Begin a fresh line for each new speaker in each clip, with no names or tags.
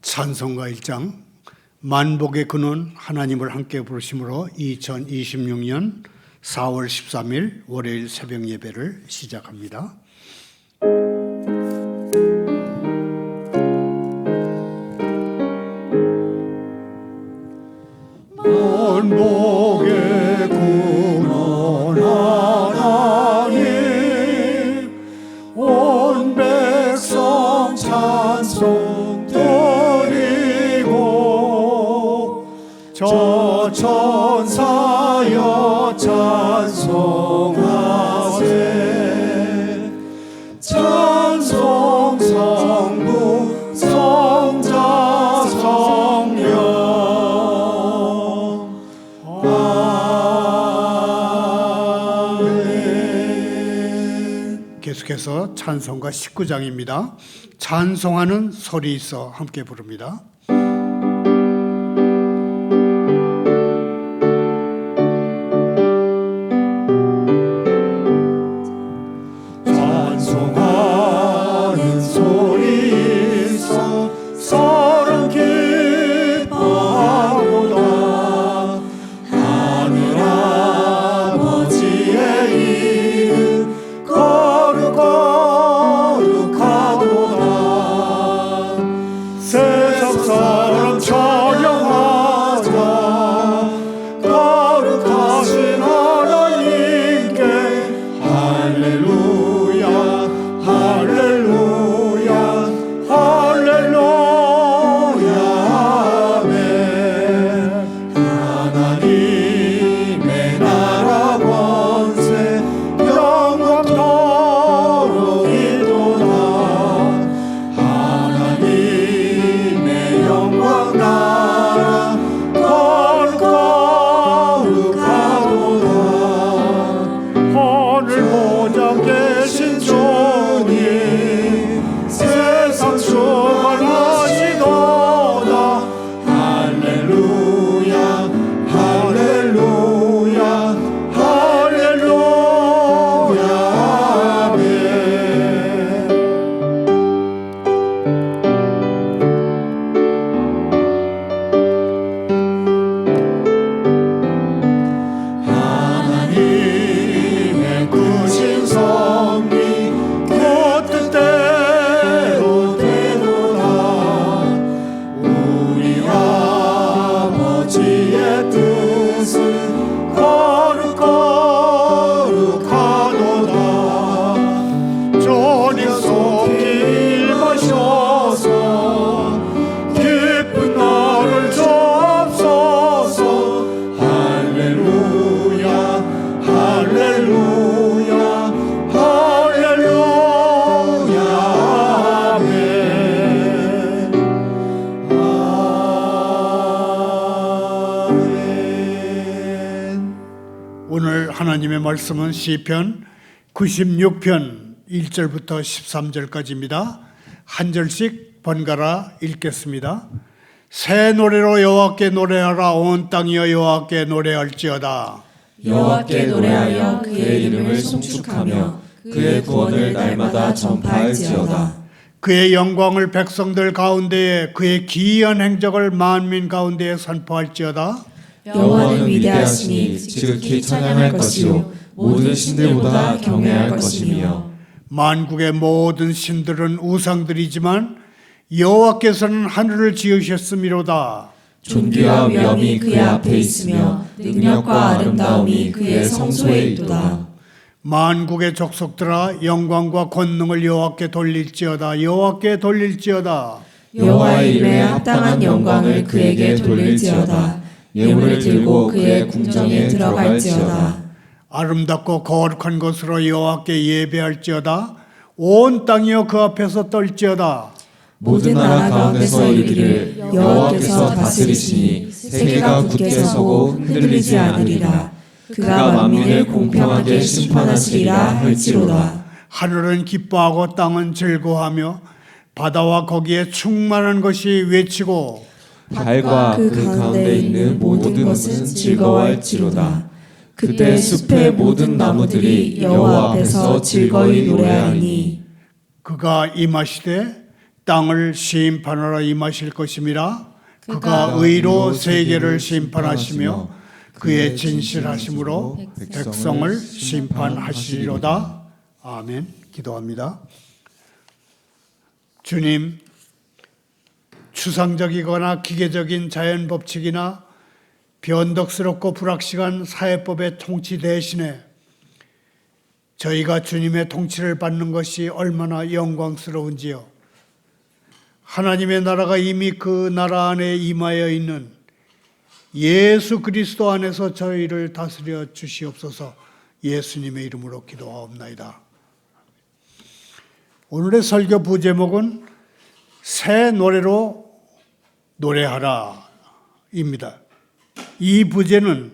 찬송가 1장 만복의 근원 하나님을 함께 부르심으로 2026년 4월 13일 월요일 새벽 예배를 시작합니다. 만복의 근원 하나님 온 백성 찬송 저 천사여 찬송하세 찬송 성부 성자 성령 아멘. 계속해서 찬송가 19장입니다. 찬송하는 소리 있어 함께 부릅니다. 하나님의 말씀은 시편 96편 1절부터 13절까지입니다. 한 절씩 번갈아 읽겠습니다. 새 노래로 여호와께 노래하라. 온 땅이여 여호와께 노래할지어다.
여호와께 노래하여 그의 이름을 송축하며 그의 구원을 날마다 전파할지어다.
그의 영광을 백성들 가운데에 그의 기이한 행적을 만민 가운데에 선포할지어다.
여호와는 위대하시니 지극히 찬양할 것이요 모든 신들보다 경외할 것이며
만국의 모든 신들은 우상들이지만 여호와께서는 하늘을 지으셨음이로다.
존귀와 위엄이 그의 앞에 있으며 능력과 아름다움이 그의 성소에 있도다.
만국의 족속들아 영광과 권능을 여호와께 돌릴지어다. 여호와께 돌릴지어다.
여호와의 이름에 합당한 영광을 그에게 돌릴지어다. 예물을 들고 그의 궁정에 들어갈지어다.
아름답고 거룩한 것으로 여호와께 예배할지어다. 온 땅이여 그 앞에서 떨지어다.
모든 나라 가운데서 이르기를 여호와께서 다스리시니 세계가 굳게 서고 흔들리지 않으리라. 그가 만민을 공평하게 심판하시리라 할지로다.
하늘은 기뻐하고 땅은 즐거워하며 바다와 거기에 충만한 것이 외치고
달과 그 가운데 있는 모든 것은 즐거워할지로다. 그때 숲의 모든 나무들이 여호와 앞에서 즐거이 노래하리니
그가 임하시되 땅을 심판하러 임하실 것임이라. 그가 의로 세계를 심판하시며 그의 진실하심으로 백성을 심판하시리로다. 아멘. 기도합니다. 주님, 추상적이거나 기계적인 자연 법칙이나 변덕스럽고 불확실한 사회법의 통치 대신에 저희가 주님의 통치를 받는 것이 얼마나 영광스러운지요. 하나님의 나라가 이미 그 나라 안에 임하여 있는 예수 그리스도 안에서 저희를 다스려 주시옵소서. 예수님의 이름으로 기도하옵나이다. 오늘의 설교 부제목은 새 노래로 노래하라 입니다. 이 부제는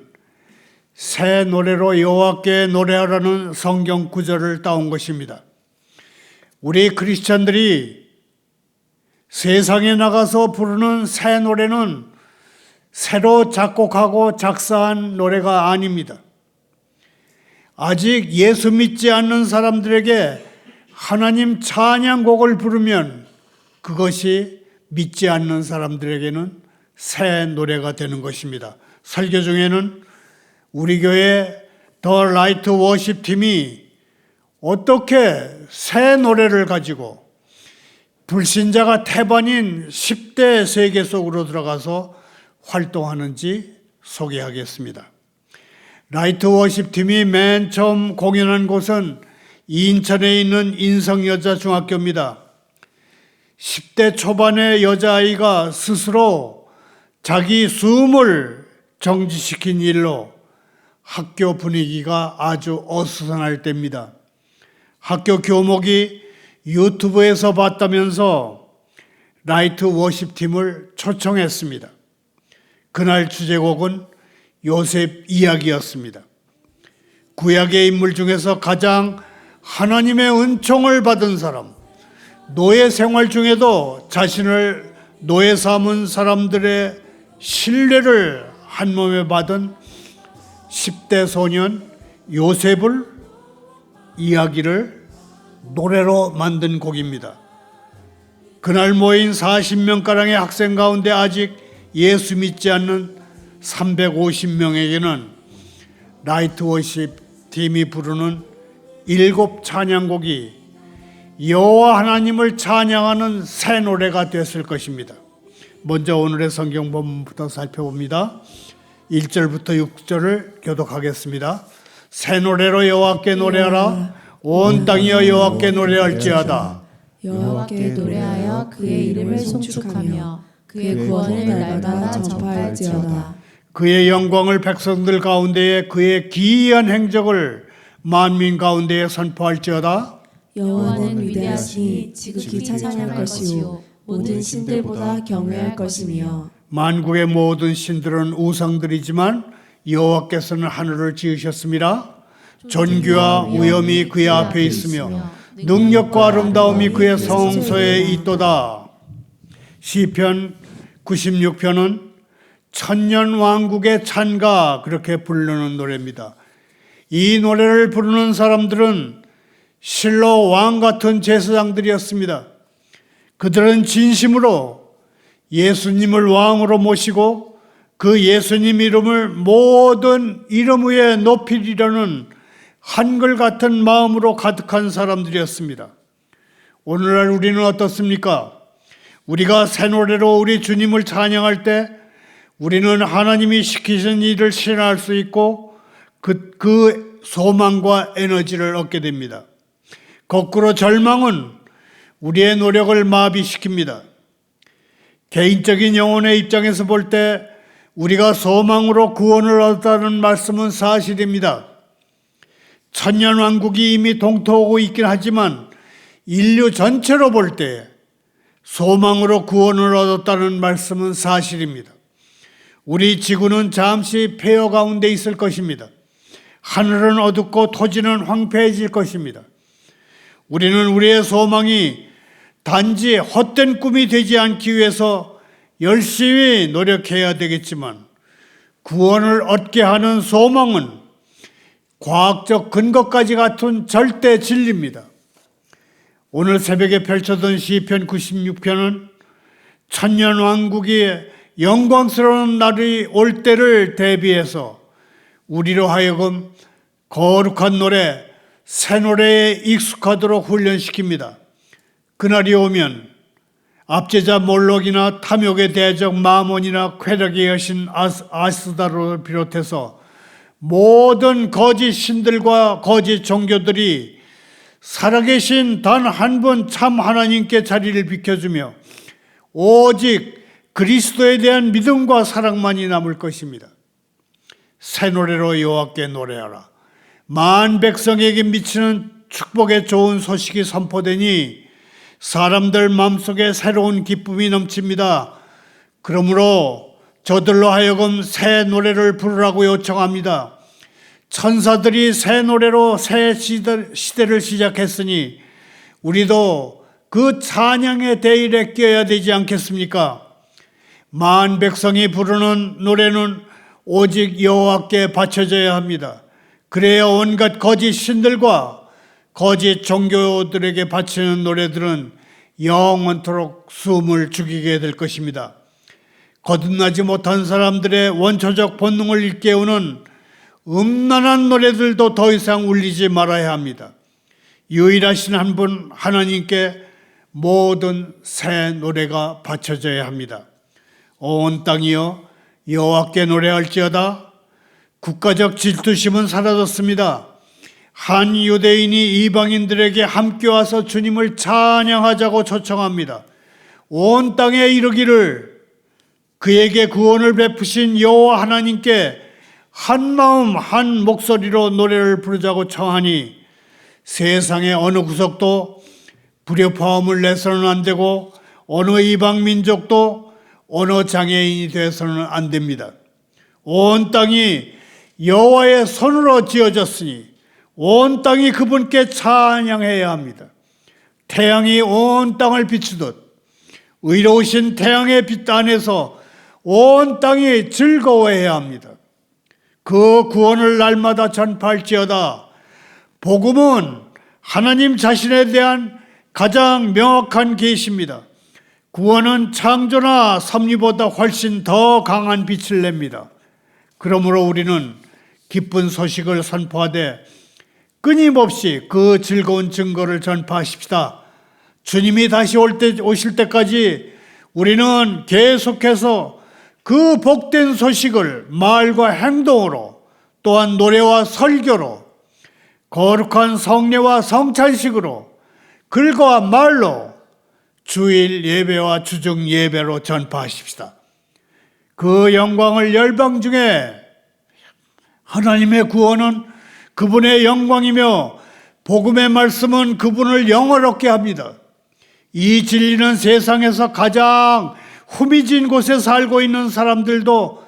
새 노래로 여호와께 노래하라는 성경 구절을 따온 것입니다. 우리 크리스찬들이 세상에 나가서 부르는 새 노래는 새로 작곡하고 작사한 노래가 아닙니다. 아직 예수 믿지 않는 사람들에게 하나님 찬양곡을 부르면 그것이 믿지 않는 사람들에게는 새 노래가 되는 것입니다. 설교 중에는 우리 교회 더 라이트 워십 팀이 어떻게 새 노래를 가지고 불신자가 태반인 10대 세계 속으로 들어가서 활동하는지 소개하겠습니다. 라이트 워십 팀이 맨 처음 공연한 곳은 인천에 있는 인성여자중학교입니다. 10대 초반의 여자아이가 스스로 자기 숨을 정지시킨 일로 학교 분위기가 아주 어수선할 때입니다. 학교 교목이 유튜브에서 봤다면서 라이트 워십 팀을 초청했습니다. 그날 주제곡은 요셉 이야기였습니다. 구약의 인물 중에서 가장 하나님의 은총을 받은 사람, 노예 생활 중에도 자신을 노예 삼은 사람들의 신뢰를 한 몸에 받은 10대 소년 요셉을 이야기를 노래로 만든 곡입니다. 그날 모인 40명가량의 학생 가운데 아직 예수 믿지 않는 350명에게는 라이트 워십 팀이 부르는 7 찬양곡이 여호와 하나님을 찬양하는 새 노래가 됐을 것입니다. 먼저 오늘의 성경 본문부터 살펴봅니다. 1절부터 6절을 교독하겠습니다. 새 노래로 여호와께 노래하라. 온 땅이여 여호와께 노래할지어다.
여호와께 노래하여 그의 이름을 송축하며 그의 구원을 날마다 전파할지어다.
그의 영광을 백성들 가운데에 그의 기이한 행적을 만민 가운데에 선포할지어다.
여호와는 위대하시니 지극히 찬양할 것이요 모든 신들보다 경외할 것이며
만국의 모든 신들은 우상들이지만 여호와께서는 하늘을 지으셨습니다. 존귀와 위엄이 그의 앞에 있으며 능력과 아름다움이 그의 성소에 있도다. 시편 96편은 천년 왕국의 찬가 그렇게 부르는 노래입니다. 이 노래를 부르는 사람들은 실로 왕 같은 제사장들이었습니다. 그들은 진심으로 예수님을 왕으로 모시고 그 예수님 이름을 모든 이름 위에 높이리라는 한글같은 마음으로 가득한 사람들이었습니다. 오늘날 우리는 어떻습니까? 우리가 새 노래로 우리 주님을 찬양할 때 우리는 하나님이 시키신 일을 실현할 수 있고 그 소망과 에너지를 얻게 됩니다. 거꾸로 절망은 우리의 노력을 마비시킵니다. 개인적인 영혼의 입장에서 볼 때 우리가 소망으로 구원을 얻었다는 말씀은 사실입니다. 천년왕국이 이미 동토하고 있긴 하지만 인류 전체로 볼 때 소망으로 구원을 얻었다는 말씀은 사실입니다. 우리 지구는 잠시 폐허 가운데 있을 것입니다. 하늘은 어둡고 토지는 황폐해질 것입니다. 우리는 우리의 소망이 단지 헛된 꿈이 되지 않기 위해서 열심히 노력해야 되겠지만 구원을 얻게 하는 소망은 과학적 근거까지 갖춘 절대 진리입니다. 오늘 새벽에 펼쳐던 시편 96편은 천년 왕국이 영광스러운 날이 올 때를 대비해서 우리로 하여금 거룩한 노래, 새 노래에 익숙하도록 훈련시킵니다. 그날이 오면 압제자 몰록이나 탐욕의 대적 마몬이나 쾌락의 여신 아스다로를 비롯해서 모든 거짓 신들과 거짓 종교들이 살아계신 단 한 분 참 하나님께 자리를 비켜주며 오직 그리스도에 대한 믿음과 사랑만이 남을 것입니다. 새 노래로 여호와께 노래하라. 만 백성에게 미치는 축복의 좋은 소식이 선포되니 사람들 마음속에 새로운 기쁨이 넘칩니다. 그러므로 저들로 하여금 새 노래를 부르라고 요청합니다. 천사들이 새 노래로 새 시대를 시작했으니 우리도 그 찬양의 대일에 끼어야 되지 않겠습니까? 만 백성이 부르는 노래는 오직 여호와께 바쳐져야 합니다. 그래야 온갖 거짓 신들과 거짓 종교들에게 바치는 노래들은 영원토록 숨을 죽이게 될 것입니다. 거듭나지 못한 사람들의 원초적 본능을 일깨우는 음란한 노래들도 더 이상 울리지 말아야 합니다. 유일하신 한 분 하나님께 모든 새 노래가 바쳐져야 합니다. 온 땅이여 여호와께 노래할지어다. 국가적 질투심은 사라졌습니다. 한 유대인이 이방인들에게 함께 와서 주님을 찬양하자고 초청합니다. 온 땅에 이르기를 그에게 구원을 베푸신 여호와 하나님께 한 마음 한 목소리로 노래를 부르자고 청하니 세상의 어느 구석도 불협화음을 내서는 안 되고 어느 이방 민족도 어느 장애인이 되어서는 안 됩니다. 온 땅이 여호와의 손으로 지어졌으니 온 땅이 그분께 찬양해야 합니다. 태양이 온 땅을 비추듯 의로우신 태양의 빛 안에서 온 땅이 즐거워해야 합니다. 그 구원을 날마다 전파할지어다. 복음은 하나님 자신에 대한 가장 명확한 계시입니다. 구원은 창조나 섭리보다 훨씬 더 강한 빛을 냅니다. 그러므로 우리는 기쁜 소식을 선포하되 끊임없이 그 즐거운 증거를 전파하십시다. 주님이 다시 오실 때까지 우리는 계속해서 그 복된 소식을 말과 행동으로 또한 노래와 설교로 거룩한 성례와 성찬식으로 글과 말로 주일 예배와 주중 예배로 전파하십시다. 그 영광을 열방 중에 하나님의 구원은 그분의 영광이며 복음의 말씀은 그분을 영화롭게 합니다. 이 진리는 세상에서 가장 후미진 곳에 살고 있는 사람들도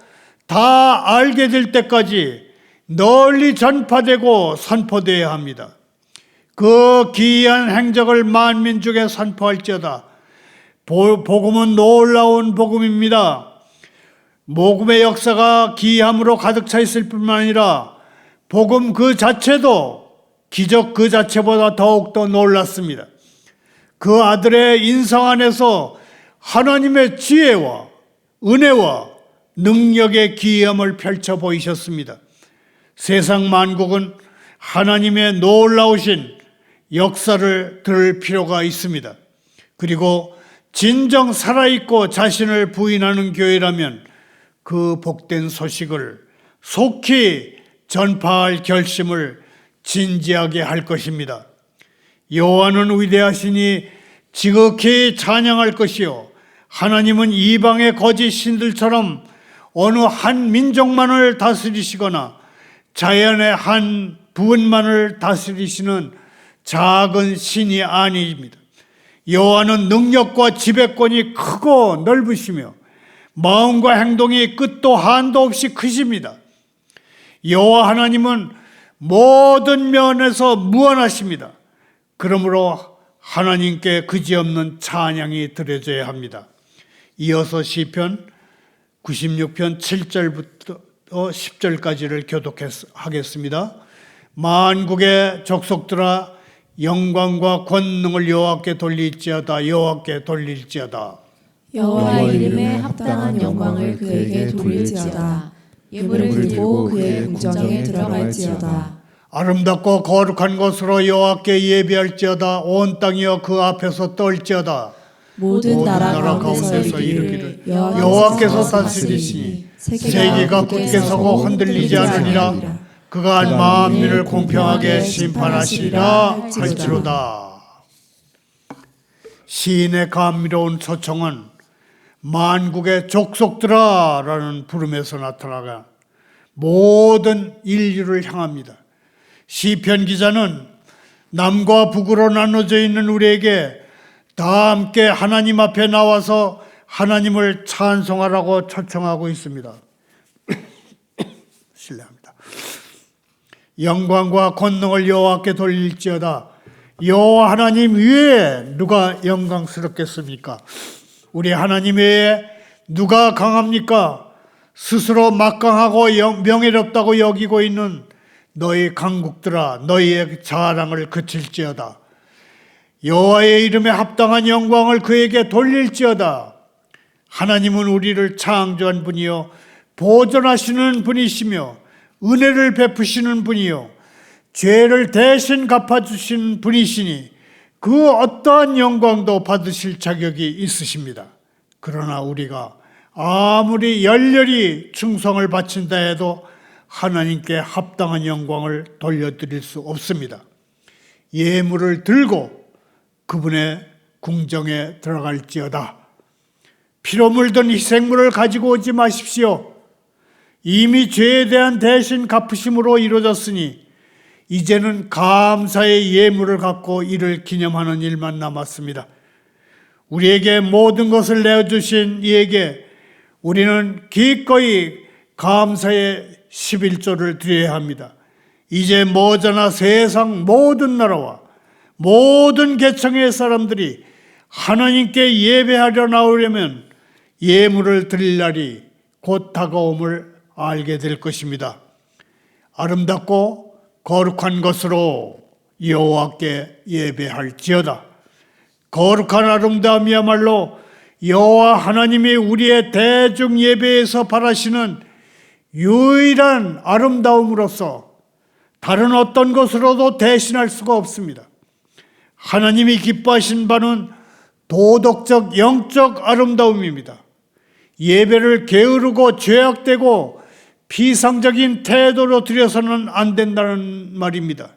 다 알게 될 때까지 널리 전파되고 선포되어야 합니다. 그 기이한 행적을 만민 중에 선포할지어다. 복음은 놀라운 복음입니다. 복음의 역사가 기이함으로 가득 차 있을 뿐만 아니라 복음 그 자체도 기적 그 자체보다 더욱더 놀랐습니다. 그 아들의 인성 안에서 하나님의 지혜와 은혜와 능력의 기이함을 펼쳐 보이셨습니다. 세상 만국은 하나님의 놀라우신 역사를 들을 필요가 있습니다. 그리고 진정 살아있고 자신을 부인하는 교회라면 그 복된 소식을 속히 전파할 결심을 진지하게 할 것입니다. 여호와는 위대하시니 지극히 찬양할 것이요 하나님은 이방의 거짓 신들처럼 어느 한 민족만을 다스리시거나 자연의 한 부분만을 다스리시는 작은 신이 아닙니다. 여호와는 능력과 지배권이 크고 넓으시며 마음과 행동이 끝도 한도 없이 크십니다. 여호와 하나님은 모든 면에서 무한하십니다. 그러므로 하나님께 그지없는 찬양이 드려져야 합니다. 이어서 시편 96편 7절부터 10절까지를 교독하겠습니다. 만국의 족속들아 영광과 권능을 여호와께 돌릴지어다. 여호와께 돌릴지어다.
여호와 이름에 합당한 영광을 그에게 돌릴지어다. 예물을 들고 그의 궁정에 들어갈지어다.
아름답고 거룩한 것으로 여호와께 예배할지어다. 온 땅이여 그 앞에서 떨지어다.
모든 나라 가운데서 이르기를 여호와께서 다스리시니 세계가 굳게 서고 흔들리지 않으리라.
그가 만민을 공평하게 심판하시리라 할지로다. 시인의 감미로운 초청은 만국의 족속들아 라는 부름에서 나타나가 모든 인류를 향합니다. 시편 기자는 남과 북으로 나눠져 있는 우리에게 다 함께 하나님 앞에 나와서 하나님을 찬송하라고 초청하고 있습니다. 실례합니다. 영광과 권능을 여호와께 돌릴지어다. 여호와 하나님 위에 누가 영광스럽겠습니까? 우리 하나님 외에 누가 강합니까? 스스로 막강하고 명예롭다고 여기고 있는 너희 강국들아, 너희의 자랑을 그칠지어다. 여호와의 이름에 합당한 영광을 그에게 돌릴지어다. 하나님은 우리를 창조한 분이요 보존하시는 분이시며 은혜를 베푸시는 분이요 죄를 대신 갚아주시는 분이시니 그 어떠한 영광도 받으실 자격이 있으십니다. 그러나 우리가 아무리 열렬히 충성을 바친다 해도 하나님께 합당한 영광을 돌려드릴 수 없습니다. 예물을 들고 그분의 궁정에 들어갈지어다. 피로 물든 희생물을 가지고 오지 마십시오. 이미 죄에 대한 대신 갚으심으로 이루어졌으니 이제는 감사의 예물을 갖고 이를 기념하는 일만 남았습니다. 우리에게 모든 것을 내어주신 이에게 우리는 기꺼이 감사의 11조를 드려야 합니다. 이제 머저나 세상 모든 나라와 모든 계층의 사람들이 하나님께 예배하려 나오려면 예물을 드릴 날이 곧 다가옴을 알게 될 것입니다. 아름답고 거룩한 것으로 여호와께 예배할지어다. 거룩한 아름다움이야말로 여호와 하나님이 우리의 대중 예배에서 바라시는 유일한 아름다움으로서 다른 어떤 것으로도 대신할 수가 없습니다. 하나님이 기뻐하신 바는 도덕적 영적 아름다움입니다. 예배를 게으르고 죄악되고 비상적인 태도로 드려서는 안 된다는 말입니다.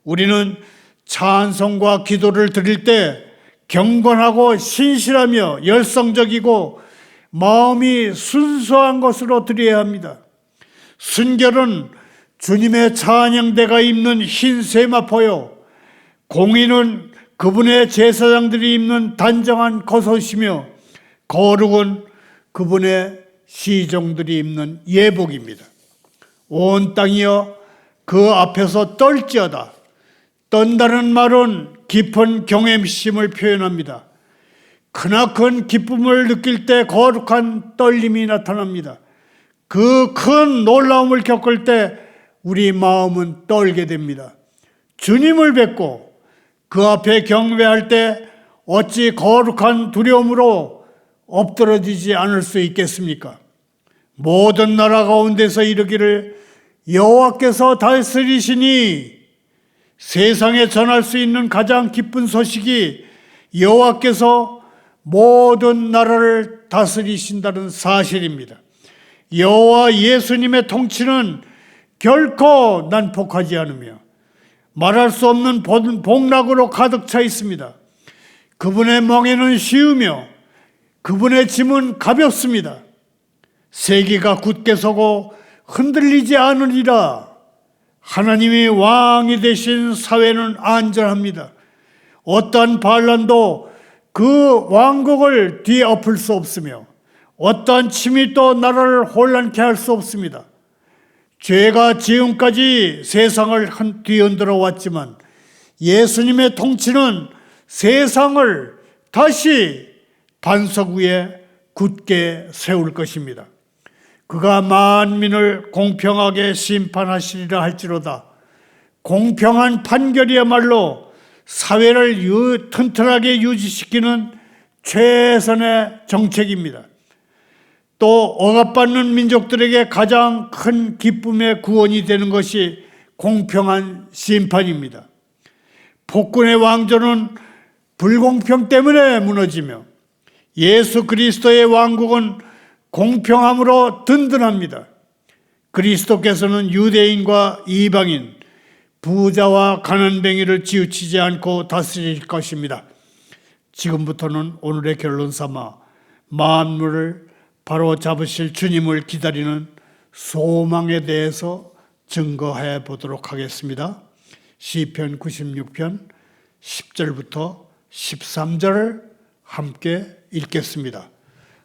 우리는 찬송과 기도를 드릴 때 경건하고 신실하며 열성적이고 마음이 순수한 것으로 드려야 합니다. 순결은 주님의 찬양대가 입는 흰 세마포요, 공의는 그분의 제사장들이 입는 단정한 겉옷이며 거룩은 그분의 시종들이 입는 예복입니다. 온 땅이여 그 앞에서 떨지어다. 떤다는 말은 깊은 경외심을 표현합니다. 크나큰 기쁨을 느낄 때 거룩한 떨림이 나타납니다. 그 큰 놀라움을 겪을 때 우리 마음은 떨게 됩니다. 주님을 뵙고 그 앞에 경배할 때 어찌 거룩한 두려움으로 엎드러지지 않을 수 있겠습니까? 모든 나라 가운데서 이르기를 여호와께서 다스리시니, 세상에 전할 수 있는 가장 기쁜 소식이 여호와께서 모든 나라를 다스리신다는 사실입니다. 여호와 예수님의 통치는 결코 난폭하지 않으며 말할 수 없는 복락으로 가득 차 있습니다. 그분의 멍에는 쉬우며 그분의 짐은 가볍습니다. 세계가 굳게 서고 흔들리지 않으리라. 하나님이 왕이 되신 사회는 안전합니다. 어떠한 반란도 그 왕국을 뒤엎을 수 없으며 어떠한 침이 또 나라를 혼란케 할 수 없습니다. 죄가 지금까지 세상을 뒤흔들어 왔지만 예수님의 통치는 세상을 다시 반석 위에 굳게 세울 것입니다. 그가 만민을 공평하게 심판하시리라 할지로다. 공평한 판결이야말로 사회를 튼튼하게 유지시키는 최선의 정책입니다. 또 억압받는 민족들에게 가장 큰 기쁨의 구원이 되는 것이 공평한 심판입니다. 폭군의 왕조는 불공평 때문에 무너지며 예수 그리스도의 왕국은 공평함으로 든든합니다. 그리스도께서는 유대인과 이방인, 부자와 가난뱅이를 치우치지 않고 다스릴 것입니다. 지금부터는 오늘의 결론 삼아 만물을 바로 잡으실 주님을 기다리는 소망에 대해서 증거해 보도록 하겠습니다. 시편 96편 10절부터 13절을 함께 읽겠습니다.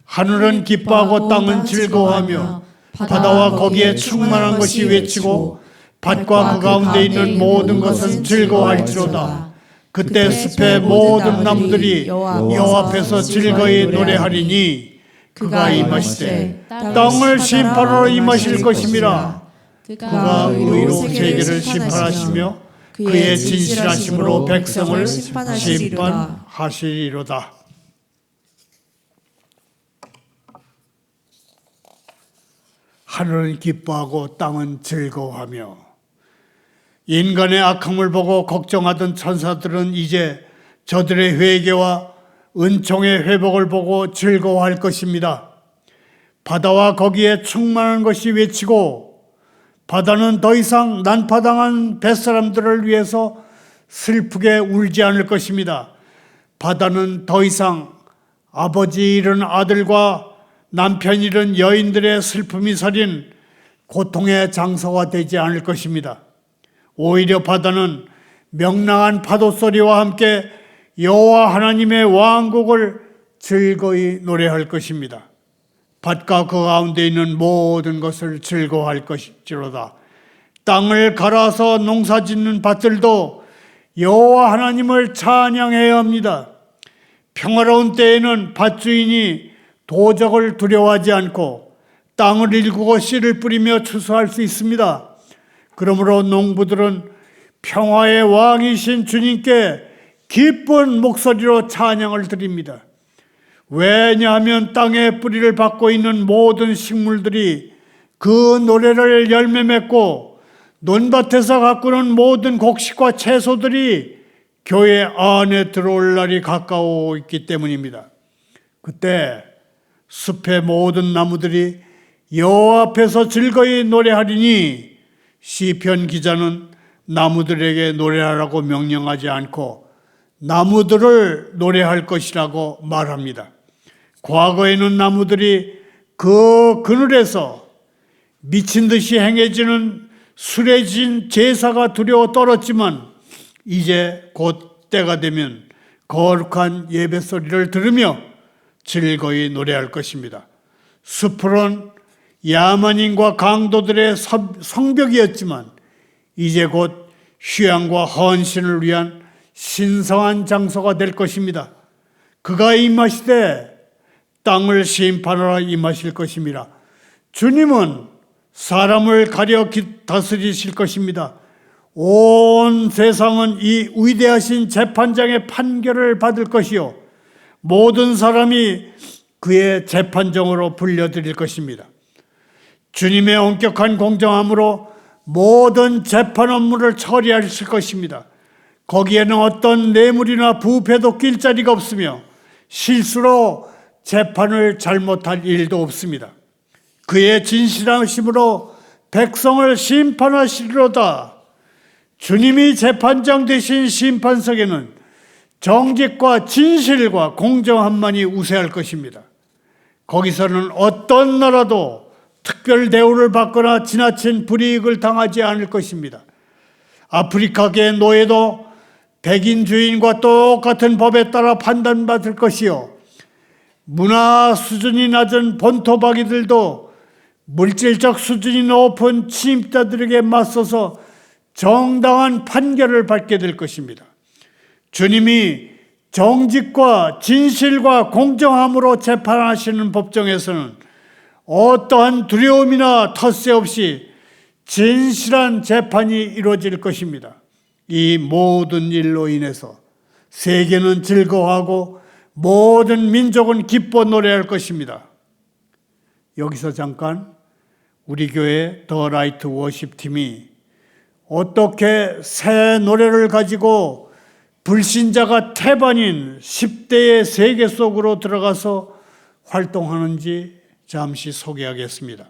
하늘은 기뻐하고 땅은 즐거워하며 바다와 거기에 충만한 것이 외치고 밭과 그 가운데 있는 모든 것은 즐거워할지로다. 그때 숲의 모든 나무들이 여호와 앞에서 즐거이 노래하리니 그가 임하시되 땅을 심판하러 임하실 것임이라. 그가 의로 세계를 심판하시며 그의 진실하심으로 백성을 심판하시리로다. 하늘은 기뻐하고 땅은 즐거워하며 인간의 악함을 보고 걱정하던 천사들은 이제 저들의 회개와 은총의 회복을 보고 즐거워할 것입니다. 바다와 거기에 충만한 것이 외치고 바다는 더 이상 난파당한 뱃사람들을 위해서 슬프게 울지 않을 것입니다. 바다는 더 이상 아버지 잃은 아들과 남편 잃은 여인들의 슬픔이 서린 고통의 장소가 되지 않을 것입니다. 오히려 바다는 명랑한 파도 소리와 함께 여호와 하나님의 왕국을 즐거이 노래할 것입니다. 밭과 그 가운데 있는 모든 것을 즐거워할 것이지로다. 땅을 갈아서 농사짓는 밭들도 여호와 하나님을 찬양해야 합니다. 평화로운 때에는 밭주인이 도적을 두려워하지 않고 땅을 일구고 씨를 뿌리며 추수할 수 있습니다. 그러므로 농부들은 평화의 왕이신 주님께 기쁜 목소리로 찬양을 드립니다. 왜냐하면 땅에 뿌리를 받고 있는 모든 식물들이 그 노래를 열매 맺고 논밭에서 가꾸는 모든 곡식과 채소들이 교회 안에 들어올 날이 가까워 있기 때문입니다. 그때 숲의 모든 나무들이 여호와 앞에서 즐거이 노래하리니 시편 기자는 나무들에게 노래하라고 명령하지 않고 나무들을 노래할 것이라고 말합니다. 과거에는 나무들이 그 그늘에서 미친 듯이 행해지는 술해진 제사가 두려워 떨었지만 이제 곧 때가 되면 거룩한 예배 소리를 들으며 즐거이 노래할 것입니다. 숲은 야만인과 강도들의 성벽이었지만 이제 곧 휴양과 헌신을 위한 신성한 장소가 될 것입니다. 그가 임하시되 땅을 심판하러 임하실 것입니다. 주님은 사람을 가려 다스리실 것입니다. 온 세상은 이 위대하신 재판장의 판결을 받을 것이요 모든 사람이 그의 재판정으로 불려드릴 것입니다. 주님의 엄격한 공정함으로 모든 재판 업무를 처리하실 것입니다. 거기에는 어떤 뇌물이나 부패도 낄 자리가 없으며 실수로 재판을 잘못할 일도 없습니다. 그의 진실하심으로 백성을 심판하시리로다. 주님이 재판장 되신 심판석에는 정직과 진실과 공정함만이 우세할 것입니다. 거기서는 어떤 나라도 특별 대우를 받거나 지나친 불이익을 당하지 않을 것입니다. 아프리카계 노예도 백인 주인과 똑같은 법에 따라 판단받을 것이요 문화 수준이 낮은 본토박이들도 물질적 수준이 높은 침입자들에게 맞서서 정당한 판결을 받게 될 것입니다. 주님이 정직과 진실과 공정함으로 재판하시는 법정에서는 어떠한 두려움이나 텃세 없이 진실한 재판이 이루어질 것입니다. 이 모든 일로 인해서 세계는 즐거워하고 모든 민족은 기뻐 노래할 것입니다. 여기서 잠깐 우리 교회 더 라이트 워십 팀이 어떻게 새 노래를 가지고 불신자가 태반인 10대의 세계 속으로 들어가서 활동하는지 잠시 소개하겠습니다.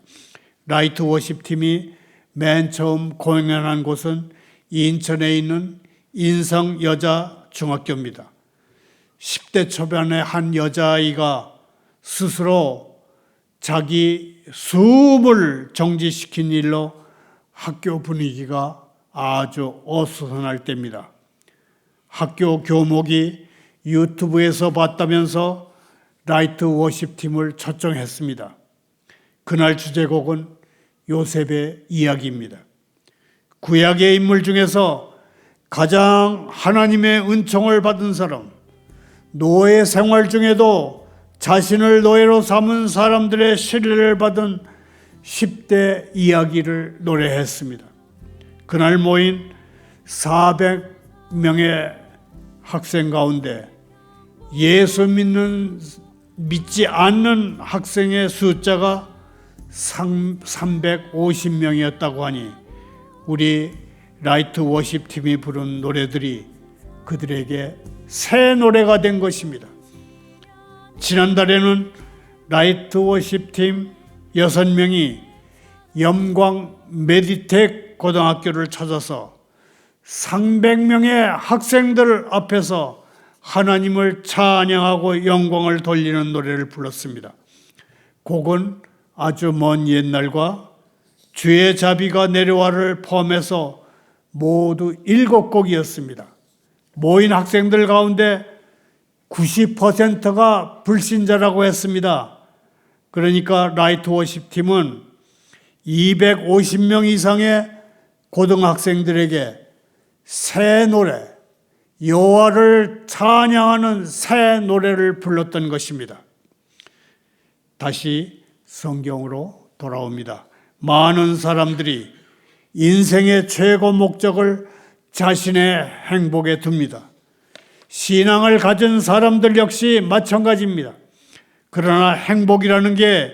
라이트 워십 팀이 맨 처음 공연한 곳은 인천에 있는 인성 여자 중학교입니다. 10대 초반의 한 여자아이가 스스로 자기 숨을 정지시킨 일로 학교 분위기가 아주 어수선할 때입니다. 학교 교목이 유튜브에서 봤다면서 라이트 워십 팀을 초청했습니다. 그날 주제곡은 요셉의 이야기입니다. 구약의 인물 중에서 가장 하나님의 은총을 받은 사람, 노예 생활 중에도 자신을 노예로 삼은 사람들의 신뢰를 받은 10대 이야기를 노래했습니다. 그날 모인 400명의 학생 가운데 예수 믿지 않는 학생의 숫자가 350명이었다고 하니 우리 라이트 워십 팀이 부른 노래들이 그들에게 새 노래가 된 것입니다. 지난달에는 라이트 워십 팀 6명이 염광 메디텍 고등학교를 찾아서 300명의 학생들 앞에서 하나님을 찬양하고 영광을 돌리는 노래를 불렀습니다. 곡은 아주 먼 옛날과 주의 자비가 내려와를 포함해서 모두 7곡이었습니다. 모인 학생들 가운데 90%가 불신자라고 했습니다. 그러니까 라이트 워십 팀은 250명 이상의 고등학생들에게 새 노래, 여호와를 찬양하는 새 노래를 불렀던 것입니다. 다시 성경으로 돌아옵니다. 많은 사람들이 인생의 최고 목적을 자신의 행복에 둡니다. 신앙을 가진 사람들 역시 마찬가지입니다. 그러나 행복이라는 게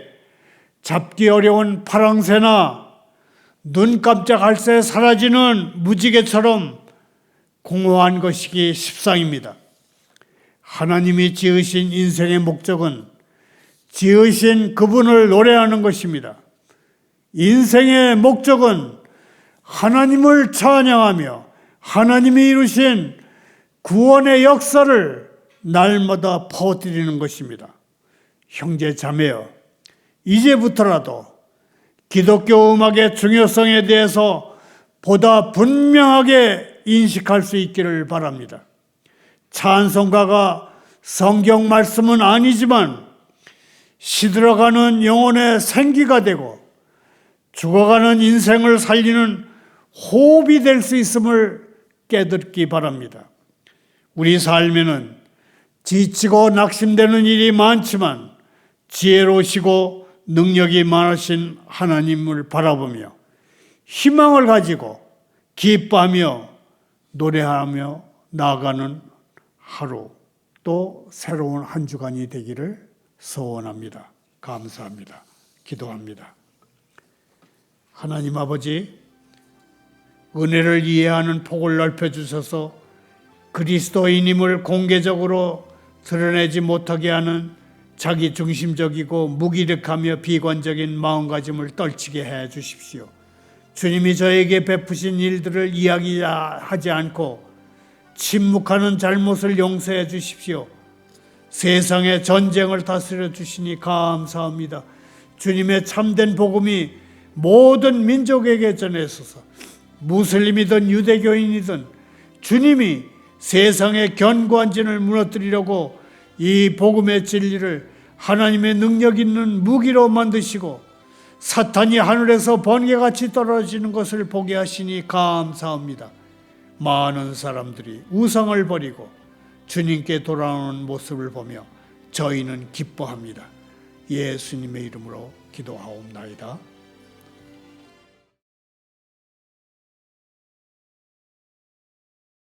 잡기 어려운 파랑새나 눈 깜짝할 새 사라지는 무지개처럼 공허한 것이기 십상입니다. 하나님이 지으신 인생의 목적은 지으신 그분을 노래하는 것입니다. 인생의 목적은 하나님을 찬양하며 하나님이 이루신 구원의 역사를 날마다 퍼뜨리는 것입니다. 형제 자매여, 이제부터라도 기독교 음악의 중요성에 대해서 보다 분명하게 인식할 수 있기를 바랍니다. 찬송가가 성경 말씀은 아니지만 시들어가는 영혼의 생기가 되고 죽어가는 인생을 살리는 호흡이 될 수 있음을 깨닫기 바랍니다. 우리 삶에는 지치고 낙심되는 일이 많지만 지혜로우시고 능력이 많으신 하나님을 바라보며 희망을 가지고 기뻐하며 노래하며 나아가는 하루, 또 새로운 한 주간이 되기를 소원합니다. 감사합니다. 기도합니다. 하나님 아버지, 은혜를 이해하는 폭을 넓혀주셔서 그리스도인임을 공개적으로 드러내지 못하게 하는 자기중심적이고 무기력하며 비관적인 마음가짐을 떨치게 해 주십시오. 주님이 저에게 베푸신 일들을 이야기하지 않고 침묵하는 잘못을 용서해 주십시오. 세상의 전쟁을 다스려 주시니 감사합니다. 주님의 참된 복음이 모든 민족에게 전해서서 무슬림이든 유대교인이든 주님이 세상의 견고한 진을 무너뜨리려고 이 복음의 진리를 하나님의 능력 있는 무기로 만드시고 사탄이 하늘에서 번개같이 떨어지는 것을 보게 하시니 감사합니다. 많은 사람들이 우상을 버리고 주님께 돌아오는 모습을 보며 저희는 기뻐합니다. 예수님의 이름으로 기도하옵나이다.